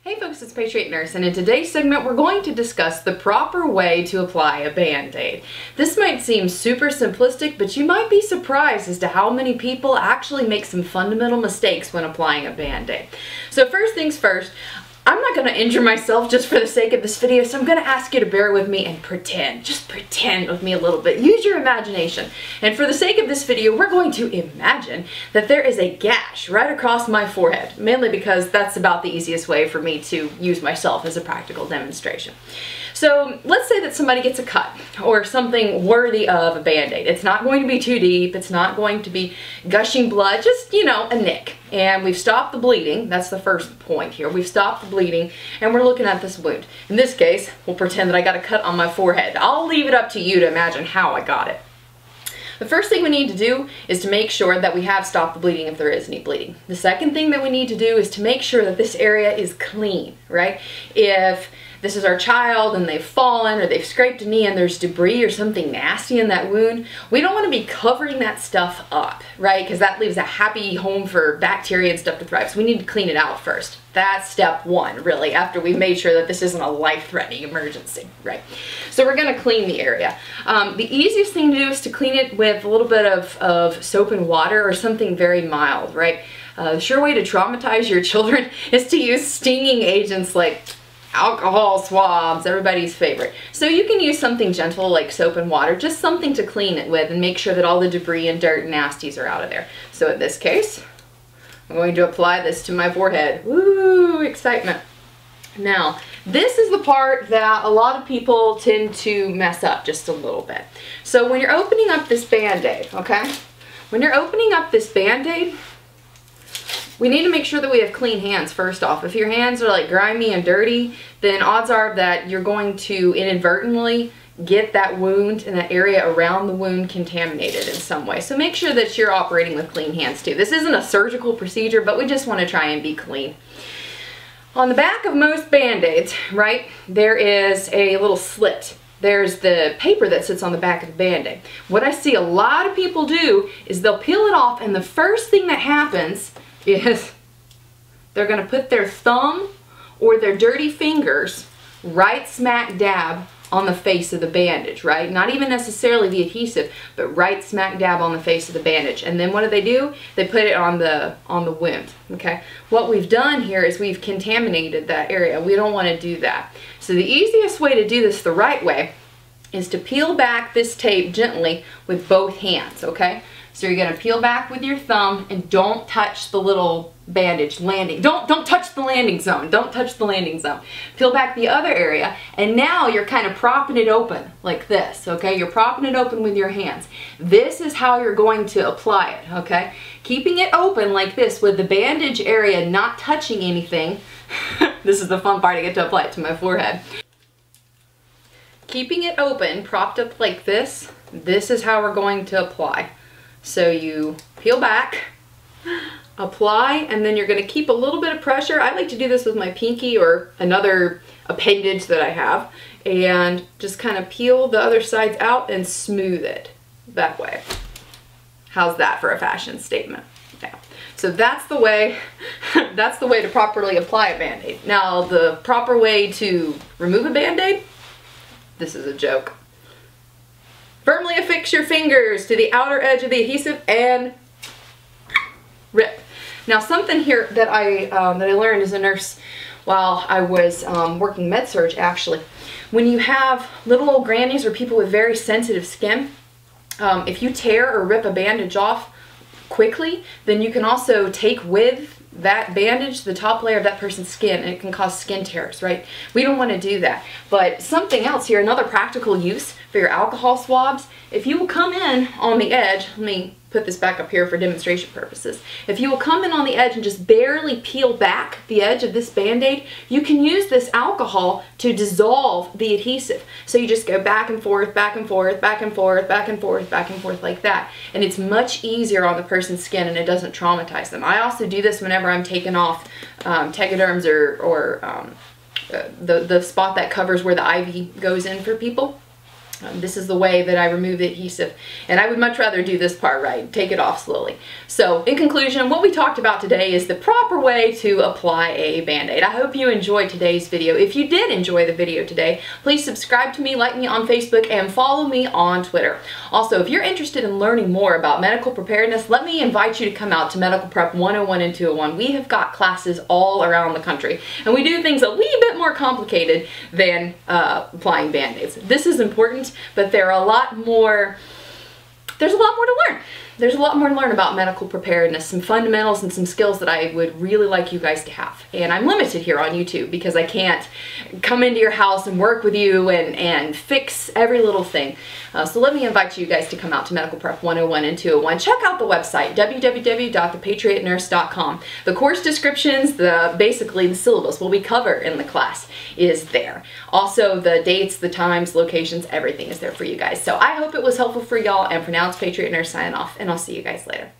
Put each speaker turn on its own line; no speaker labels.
Hey folks, it's Patriot Nurse, and in today's segment we're going to discuss the proper way to apply a Band-Aid. This might seem super simplistic, but you might be surprised as to how many people actually make some fundamental mistakes when applying a Band-Aid. So first things first, I'm not going to injure myself just for the sake of this video, so I'm going to ask you to bear with me and pretend. Just pretend with me a little bit. Use your imagination. And for the sake of this video, we're going to imagine that there is a gash right across my forehead, mainly because that's about the easiest way for me to use myself as a practical demonstration. So let's say that somebody gets a cut or something worthy of a Band-Aid. It's not going to be too deep. It's not going to be gushing blood, just, you know, a nick. And we've stopped the bleeding. That's the first point here. We've stopped the bleeding and we're looking at this wound. In this case, we'll pretend that I got a cut on my forehead. I'll leave it up to you to imagine how I got it. The first thing we need to do is to make sure that we have stopped the bleeding if there is any bleeding. The second thing that we need to do is to make sure that this area is clean, right? If this is our child and they've fallen or they've scraped a knee and there's debris or something nasty in that wound, we don't want to be covering that stuff up, right? Because that leaves a happy home for bacteria and stuff to thrive. So we need to clean it out first. That's step one, really, after we've made sure that this isn't a life-threatening emergency, right? So we're going to clean the area. The easiest thing to do is to clean it with a little bit of soap and water or something very mild, right? The sure way to traumatize your children is to use stinging agents like alcohol swabs, everybody's favorite. So you can use something gentle like soap and water, just something to clean it with and make sure that all the debris and dirt and nasties are out of there. So in this case, I'm going to apply this to my forehead. Woo, excitement. Now, this is the part that a lot of people tend to mess up just a little bit. So when you're opening up this Band-Aid, okay? When you're opening up this Band-Aid, we need to make sure that we have clean hands first off. If your hands are like grimy and dirty, then odds are that you're going to inadvertently get that wound and that area around the wound contaminated in some way. So make sure that you're operating with clean hands too. This isn't a surgical procedure, but we just want to try and be clean. On the back of most Band-Aids, right, there is a little slit. There's the paper that sits on the back of the Band-Aid. What I see a lot of people do is they'll peel it off, and the first thing that happens is they're going to put their thumb or their dirty fingers right smack dab on the face of the bandage, right? Not even necessarily the adhesive, but right smack dab on the face of the bandage. And then what do? They put it on the wound, okay? What we've done here is we've contaminated that area. We don't want to do that. So the easiest way to do this the right way is to peel back this tape gently with both hands, okay? So you're going to peel back with your thumb and don't touch the little bandage landing. Don't touch the landing zone. Don't touch the landing zone. Peel back the other area, and now you're kind of propping it open like this, okay? You're propping it open with your hands. This is how you're going to apply it, okay? Keeping it open like this with the bandage area not touching anything. This is the fun part, I get to apply it to my forehead. Keeping it open, propped up like this, this is how we're going to apply. So you peel back, apply, and then you're going to keep a little bit of pressure. I like to do this with my pinky or another appendage that I have, and just kind of peel the other sides out and smooth it that way. How's that for a fashion statement? Yeah. So that's the way to properly apply a Band-Aid. Now the proper way to remove a Band-Aid, this is a joke. Firmly affix your fingers to the outer edge of the adhesive and rip. Now something here that I learned as a nurse while I was working med-surg actually. When you have little old grannies or people with very sensitive skin, if you tear or rip a bandage off quickly, then you can also take with that bandage the top layer of that person's skin, and it can cause skin tears, right? We don't want to do that. But something else here, another practical use for your alcohol swabs, if you will come in on the edge, let me put this back up here for demonstration purposes. If you will come in on the edge and just barely peel back the edge of this Band-Aid, you can use this alcohol to dissolve the adhesive. So you just go back and forth, back and forth, back and forth, back and forth, back and forth like that. And it's much easier on the person's skin and it doesn't traumatize them. I also do this whenever I'm taking off tegaderms or the spot that covers where the IV goes in for people. This is the way that I remove the adhesive, and I would much rather do this part right, take it off slowly. So in conclusion, what we talked about today is the proper way to apply a Band-Aid. I hope you enjoyed today's video. If you did enjoy the video today, please subscribe to me, like me on Facebook, and follow me on Twitter. Also, if you're interested in learning more about medical preparedness, let me invite you to come out to Medical Prep 101 and 201. We have got classes all around the country, and we do things a wee bit more complicated than applying Band-Aids. This is important, but there's a lot more to learn. There's a lot more to learn about medical preparedness, some fundamentals and some skills that I would really like you guys to have. And I'm limited here on YouTube because I can't come into your house and work with you and fix every little thing. So let me invite you guys to come out to Medical Prep 101 and 201. Check out the website, www.thepatriotnurse.com. The course descriptions, basically the syllabus, what we cover in the class is there. Also, the dates, the times, locations, everything is there for you guys. So I hope it was helpful for y'all, and for now, it's Patriot Nurse signing off, and I'll see you guys later.